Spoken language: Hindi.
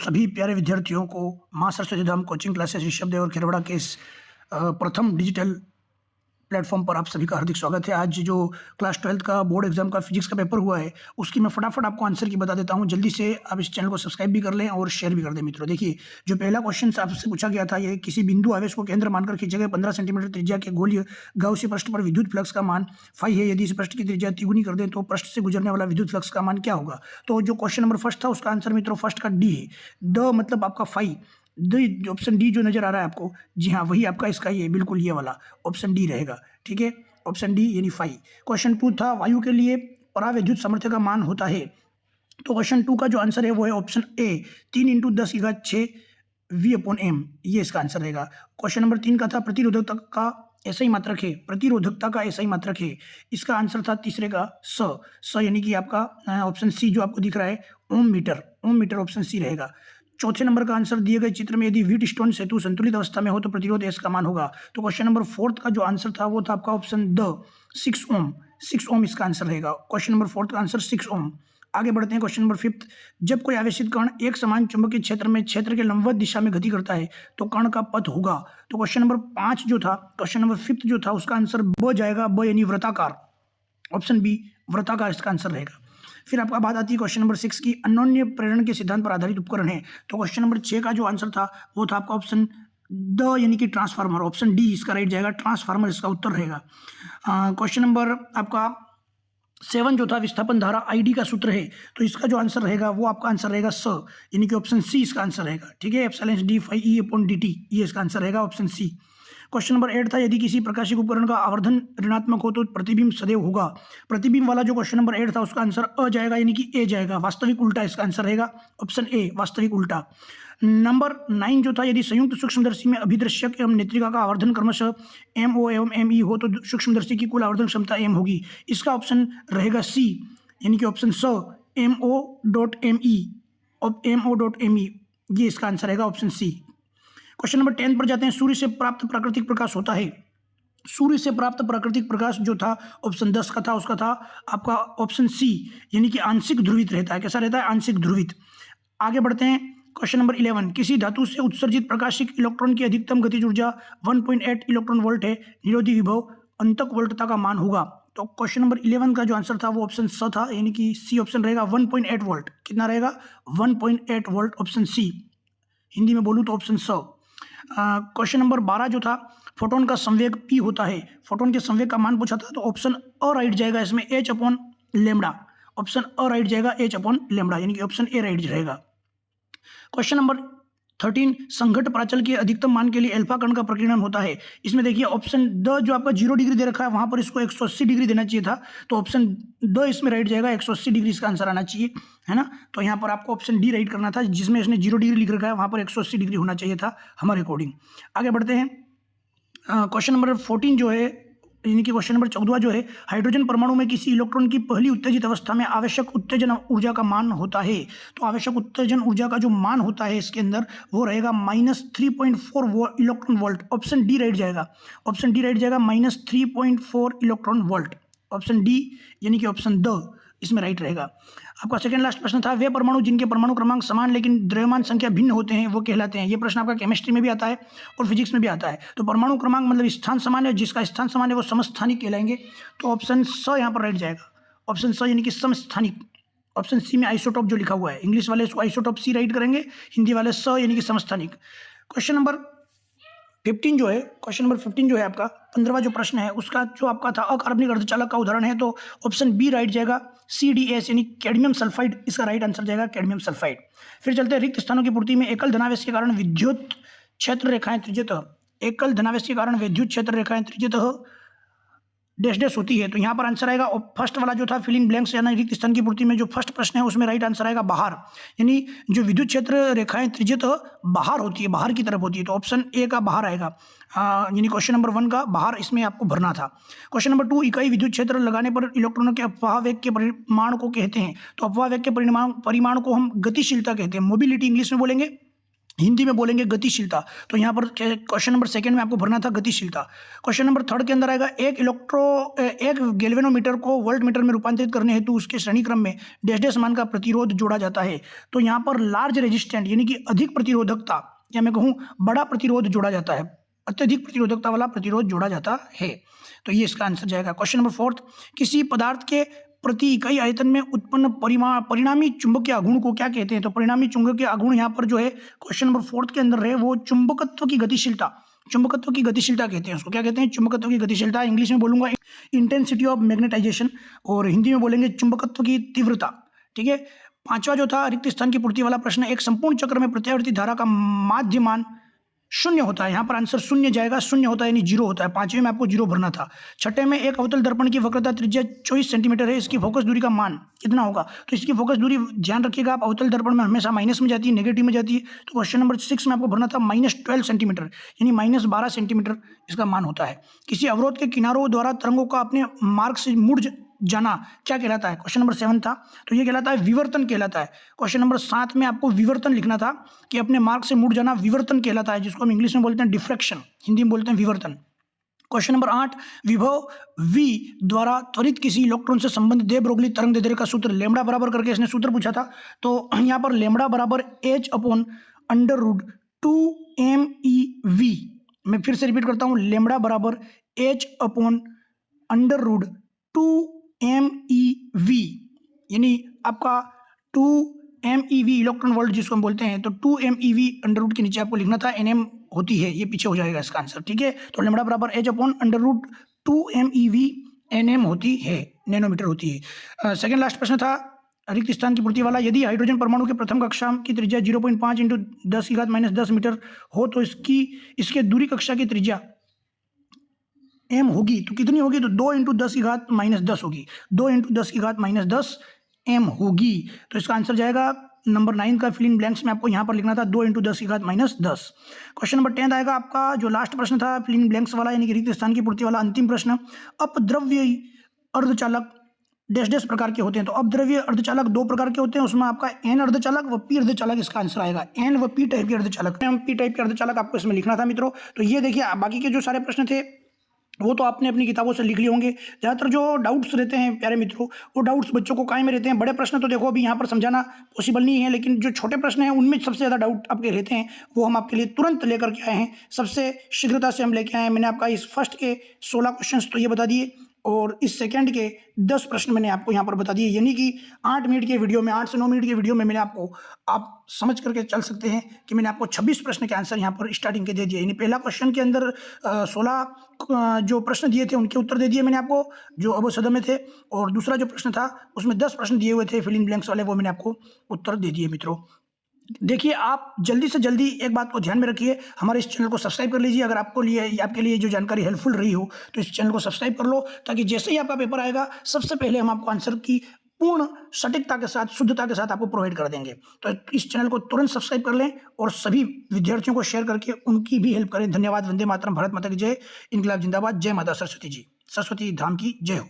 सभी प्यारे विद्यार्थियों को माँ सरस्वती धाम कोचिंग क्लासेस ऋषभदेव और खेरवड़ा के इस प्रथम डिजिटल प्लेटफॉर्म पर आप सभी का हार्दिक स्वागत है। आज जो क्लास 12th का बोर्ड एग्जाम का फिजिक्स का पेपर हुआ है उसकी मैं फटाफट आपको आंसर की बता देता हूं। जल्दी से आप इस चैनल को सब्सक्राइब भी कर लें और शेयर भी कर दें। मित्रों देखिए, जो पहला क्वेश्चन आपसे पूछा गया था, ये किसी बिंदु आवेश को केंद्र मानकर खींचे गए 15 सेंटीमीटर त्रिज्या के गोलीय गाउसी पृष्ठ पर विद्युत फ्लक्स का मान फाई है। यदि इस पृष्ठ की त्रिज्या तिगुनी कर दें तो पृष्ठ से गुजरने वाला विद्युत फ्लक्स का मान क्या होगा। तो जो क्वेश्चन नंबर फर्स्ट था उसका आंसर मित्रों फर्स्ट का डी है। द मतलब आपका फाई, डी ऑप्शन डी जो नजर आ रहा है आपको, जी हाँ वही आपका इसका ये बिल्कुल ये वाला ऑप्शन डी रहेगा। ठीक है, ऑप्शन डी यानी फाई। क्वेश्चन 2 था वायु के लिए परावैद्युत सामर्थ्य का मान होता है। तो क्वेश्चन 2 का जो आंसर है वो है ऑप्शन ए 3 × 10⁻6 V/m, ये इसका आंसर रहेगा। क्वेश्चन नंबर 3 का था प्रतिरोधकता का SI मात्रक है, प्रतिरोधकता का SI मात्रक है, इसका आंसर था तीसरे का स यानी कि आपका ऑप्शन सी जो आपको दिख रहा है ओम मीटर ऑप्शन सी रहेगा। चौथे नंबर का आंसर दिए गए चित्र में यदि व्हीटस्टोन सेतु संतुलित अवस्था में हो तो प्रतिरोध एस का मान होगा। तो क्वेश्चन नंबर 4 का जो आंसर था वो था आपका ऑप्शन द 6 ओम इसका आंसर रहेगा। क्वेश्चन नंबर 4 का आंसर 6 ओम। आगे बढ़ते हैं क्वेश्चन नंबर 5। जब कोई आवेशित कण एक समान चुंबकीय क्षेत्र में क्षेत्र के लंबवत दिशा में गति करता है तो कण का पथ होगा। तो क्वेश्चन नंबर 5 जो था, क्वेश्चन नंबर 5 जो था उसका आंसर ब जाएगा, ब यानी वृत्ताकार, ऑप्शन बी वृत्ताकार इसका आंसर रहेगा। फिर आपका बात आती है क्वेश्चन नंबर 6 की, अन्योन्य प्रेरण के सिद्धांत पर आधारित उपकरण है। तो क्वेश्चन नंबर 6 का जो आंसर था वो था आपका ऑप्शन द यानी कि ट्रांसफार्मर, ऑप्शन डी इसका राइट जाएगा, ट्रांसफार्मर इसका उत्तर रहेगा। क्वेश्चन नंबर आपका 7 जो था विस्थापन धारा आईडी का सूत्र है, तो इसका जो आंसर रहेगा वो आपका आंसर रहेगा स यानी कि ऑप्शन सी इसका आंसर रहेगा। ठीक है, एप्सिलॉन डी फाई E/dt, ये इसका आंसर रहेगा ऑप्शन सी। क्वेश्चन नंबर 8 था यदि किसी प्रकाशिक उपकरण का आवर्धन ऋणात्मक हो तो प्रतिबिंब सदैव होगा। प्रतिबिंब वाला जो क्वेश्चन नंबर 8 था उसका आंसर अ जाएगा यानी कि ए जाएगा, वास्तविक उल्टा इसका आंसर रहेगा, ऑप्शन ए वास्तविक उल्टा। नंबर 9 जो था यदि संयुक्त सूक्ष्मदर्शी में अभिदृश्यक एवं नेत्रिका का आवर्धन क्रमशः MO एवं ME हो तो सूक्ष्मदर्शी की कुल आवर्धन क्षमता M होगी, इसका ऑप्शन रहेगा सी यानी कि ऑप्शन स MO.ME, ये इसका आंसर रहेगा ऑप्शन सी। क्वेश्चन नंबर 10 पर जाते हैं। सूर्य से प्राप्त प्राकृतिक प्रकाश होता है। सूर्य से प्राप्त प्राकृतिक प्रकाश जो था ऑप्शन 10 का था उसका था आपका ऑप्शन सी यानी कि आंशिक ध्रुवित रहता है। कैसा रहता है? आंशिक ध्रुवित। आगे बढ़ते हैं क्वेश्चन नंबर 11। किसी धातु से उत्सर्जित प्रकाशिक इलेक्ट्रॉन की अधिकतम गतिज ऊर्जा 1.8 इलेक्ट्रॉन वोल्ट है, निरोधी विभव अंतक वोल्टता का मान होगा। तो क्वेश्चन नंबर 11 का जो आंसर था वो ऑप्शन स था यानी कि सी ऑप्शन रहेगा 1.8 वोल्ट। कितना रहेगा? 1.8 वोल्ट, ऑप्शन सी। हिंदी में बोलूँ तो ऑप्शन स। क्वेश्चन नंबर 12 जो था फोटोन का संवेग p होता है, फोटोन के संवेग का मान पूछा था, तो ऑप्शन अ राइट जाएगा इसमें h/λ, ऑप्शन अ राइट जाएगा h/λ यानी कि ऑप्शन ए राइट रहेगा। क्वेश्चन नंबर 13 संघट्ट प्राचल के अधिकतम मान के लिए अल्फा कण का प्रकीर्णन होता है। इसमें देखिए ऑप्शन द जो आपका 0 डिग्री दे रखा है वहां पर इसको 180 डिग्री देना चाहिए था, तो ऑप्शन द इसमें राइट जाएगा, 180 डिग्री इसका आंसर आना चाहिए, है ना। तो यहाँ पर आपको ऑप्शन डी राइट करना था, जिसमें इसने 0 डिग्री लिख रखा है वहां पर 180 डिग्री होना चाहिए था हमारे अकॉर्डिंग। आगे बढ़ते हैं क्वेश्चन नंबर 14 जो है यानी कि क्वेश्चन नंबर 14 जो है हाइड्रोजन परमाणु में किसी इलेक्ट्रॉन की पहली उत्तेजित अवस्था में आवश्यक उत्तेजन ऊर्जा का मान होता है। तो आवश्यक उत्तेजन ऊर्जा का जो मान होता है इसके अंदर वो रहेगा -3.4 electron volt, option D right जाएगा, ऑप्शन डी राइट जाएगा -3.4 इलेक्ट्रॉन वोल्ट, ऑप्शन डी यानी कि ऑप्शन द इसमें राइट रहेगा। आपका सेकंड लास्ट प्रश्न था वे परमाणु जिनके परमाणु क्रमांक समान लेकिन द्रव्यमान संख्या भिन्न होते हैं वो कहलाते हैं। ये प्रश्न आपका केमिस्ट्री में भी आता है और फिजिक्स में भी आता है। तो परमाणु क्रमांक मतलब स्थान समान है, जिसका स्थान समान है वो समस्थानिक कहलाएंगे, तो ऑप्शन स यहाँ पर राइट जाएगा, ऑप्शन स यानी कि समस्थानिक। ऑप्शन सी में आइसोटोप जो लिखा हुआ है, इंग्लिश वाले इसको आइसोटोप सी राइट करेंगे, हिंदी वाले स यानी कि समस्थानिक। क्वेश्चन नंबर 15 जो है, क्वेश्चन नंबर 15 जो है आपका 15वां जो प्रश्न है उसका जो आपका था अकार्बनिक अर्धचालक का उदाहरण है, तो ऑप्शन बी राइट जाएगा, CdS यानी कैडमियम सल्फाइड इसका राइट आंसर जाएगा, कैडमियम सल्फाइड। फिर चलते हैं रिक्त स्थानों की पूर्ति में एकल धनावेश के कारण विद्युत क्षेत्र रेखाएं त्रिज्यतः, एकल धनावेश के कारण विद्युत क्षेत्र रेखाएं त्रिज्यतः डैश डैश होती है। तो यहाँ पर आंसर आएगा फर्स्ट वाला जो था फिल इन ब्लैंक्स यानी रिक्त स्थान की पूर्ति में जो फर्स्ट प्रश्न है उसमें राइट आंसर आएगा बाहर, यानी जो विद्युत क्षेत्र रेखाएं त्रिज्यतः बाहर होती है, बाहर की तरफ होती है, तो ऑप्शन ए का बाहर आएगा, यानी क्वेश्चन नंबर 1 का बाहर इसमें आपको भरना था। क्वेश्चन नंबर 2 इकाई विद्युत क्षेत्र लगाने पर इलेक्ट्रॉनों के अपवाह वेग के परिमाण को कहते हैं। तो अपवाह वेग के परिमाण को हम गतिशीलता कहते हैं, मोबिलिटी इंग्लिश में बोलेंगे, हिंदी में बोलेंगे गतिशीलता। तो यहाँ पर क्वेश्चन नंबर सेकंड में आपको भरना था गतिशीलता। क्वेश्चन नंबर थर्ड के अंदर आएगा एक गैल्वेनोमीटर को वोल्ट मीटर में रूपांतरित करने हेतु उसके श्रेणी क्रम में डैश डैश मान का प्रतिरोध जोड़ा जाता है। तो यहाँ पर लार्ज रेजिस्टेंट यानी कि अधिक प्रतिरोधकता या मैं कहूँ बड़ा प्रतिरोध जोड़ा जाता है, अत्यधिक प्रतिरोधकता वाला प्रतिरोध जोड़ा जाता है। तो ये इसका आंसर जाएगा। क्वेश्चन नंबर फोर्थ, किसी पदार्थ के प्रति इकाई आयतन में उत्पन्न परिणामी चुंबकीय आघूर्ण को क्या कहते हैं? तो परिणामी चुंबकीय आघूर्ण यहाँ पर जो है क्वेश्चन नंबर फोर्थ के अंदर है वो चुंबकत्व की गतिशीलता, चुंबकत्व की गतिशीलता कहते हैं उसको। क्या कहते हैं? चुंबकत्व की गतिशीलता। इंग्लिश में बोलूंगा इंटेंसिटी ऑफ मैग्नेटाइजेशन, और हिंदी में बोलेंगे चुंबकत्व की तीव्रता। ठीक है। पांचवा जो था रिक्त स्थान की पूर्ति वाला प्रश्न, एक संपूर्ण चक्र में प्रत्यावर्ती धारा का माध्यमान शून्य होता है। यहाँ पर आंसर शून्य जाएगा, शून्य होता है यानी जीरो होता है। पांचवें में आपको जीरो भरना था। छठे में एक अवतल दर्पण की वक्रता त्रिज्या 24 सेंटीमीटर है, इसकी फोकस दूरी का मान कितना होगा? तो इसकी फोकस दूरी ध्यान रखिएगा आप, अवतल दर्पण में हमेशा माइनस में जाती है, नेगेटिव में जाती है। तो क्वेश्चन नंबर 6 में आपको भरना था -12 सेंटीमीटर यानी -12 सेंटीमीटर इसका मान होता है। किसी अवरोध के किनारों द्वारा तरंगों का अपने मार्ग से मुड़ जाना क्या कहलाता है? क्वेश्चन नंबर 7 था, तो ये कहलाता है विवर्तन कहलाता है। क्वेश्चन नंबर 7 में आपको विवर्तन लिखना था कि अपने मार्ग से मुड़ जाना विवर्तन कहलाता है, जिसको हम इंग्लिश में बोलते हैं डिफ्रैक्शन, हिंदी में बोलते हैं विवर्तन। क्वेश्चन नंबर 8, विभव v द्वारा त्वरित किसी इलेक्ट्रॉन से संबंधित दे ब्रोगली तरंग दैर्ध्य का सूत्र लैम्बडा बराबर करके इसने सूत्र पूछा था। तो यहाँ पर लैम्बडा बराबर h/√2mEv, मैं फिर से रिपीट करता हूँ, लैम्बडा बराबर h/√2mEv यानी आपका 2mEv इलेक्ट्रॉन वोल्ट जिसको हम बोलते हैं। तो 2mEv अंडर रूट के नीचे आपको लिखना था nm होती है, ये पीछे हो जाएगा इसका आंसर। ठीक है। तो लैम्बडा बराबर h/√2mEv nm होती है, नैनोमीटर होती है। सेकेंड लास्ट प्रश्न था रिक्त स्थान की पूर्ति वाला, यदि हाइड्रोजन परमाणु के प्रथम कक्षा की त्रिज्या 0.5 × 10⁻⁻10 मीटर हो तो इसके दूरी कक्षा की त्रिज्या m होगी तो कितनी होगी? तो 2 × 10⁻10 होगी, 2 × 10⁻10 m होगी। तो इसका आंसर जाएगा नंबर 9 का फिल इन ब्लैंक्स में आपको यहाँ पर लिखना था 2 × 10⁻10। क्वेश्चन नंबर 10 आएगा आपका जो लास्ट प्रश्न था फिल इन ब्लैंक्स वाला यानी कि रिक्त स्थान की पूर्ति वाला अंतिम प्रश्न, अपद्रव्य अर्धचालक डैश डैश प्रकार के होते हैं। तो अपद्रव्य अर्धचालक 2 प्रकार के होते हैं, उसमें आपका n अर्धचालक व p अर्धचालक इसका आंसर आएगा। n व p टाइप के अर्धचालक, p टाइप के अर्धचालक आपको इसमें लिखना था मित्रों। तो ये देखिए बाकी के जो सारे प्रश्न थे वो तो आपने अपनी किताबों से लिख लिए होंगे। ज़्यादातर जो डाउट्स रहते हैं प्यारे मित्रों, वो डाउट्स बच्चों को काय में रहते हैं। बड़े प्रश्न तो देखो अभी यहाँ पर समझाना पॉसिबल नहीं है, लेकिन जो छोटे प्रश्न हैं उनमें सबसे ज़्यादा डाउट आपके रहते हैं, वो हम आपके लिए तुरंत लेकर के आए हैं, सबसे शीघ्रता से हम लेके आए हैं। मैंने आपका इस फर्स्ट के 16 क्वेश्चन तो ये बता दिए, और इस सेकंड के 10 प्रश्न मैंने आपको यहाँ पर बता दिए, यानी कि 8 मिनट के वीडियो में, 8 से 9 मिनट के वीडियो में मैंने आपको, आप समझ करके चल सकते हैं कि मैंने आपको 26 प्रश्न के आंसर यहाँ पर स्टार्टिंग के दे दिए। यानी पहला क्वेश्चन के अंदर 16 जो प्रश्न दिए थे उनके उत्तर दे दिए मैंने आपको जो अबो सदम में थे, और दूसरा जो प्रश्न था उसमें 10 प्रश्न दिए हुए थे फिल इन ब्लैंक्स वाले, वो मैंने आपको उत्तर दे दिए मित्रों। देखिए आप जल्दी से जल्दी एक बात को ध्यान में रखिए, हमारे इस चैनल को सब्सक्राइब कर लीजिए। अगर आपके लिए जो जानकारी हेल्पफुल रही हो तो इस चैनल को सब्सक्राइब कर लो, ताकि जैसे ही आपका पेपर आएगा सबसे पहले हम आपको आंसर की पूर्ण सटीकता के साथ, शुद्धता के साथ आपको प्रोवाइड कर देंगे। तो इस चैनल को तुरंत सब्सक्राइब कर लें और सभी विद्यार्थियों को शेयर करके उनकी भी हेल्प करें। धन्यवाद। वंदे मातरम, भारत माता की जय, इनकलाब जिंदाबाद, जय माता सरस्वती जी, सरस्वती धाम की जय हो।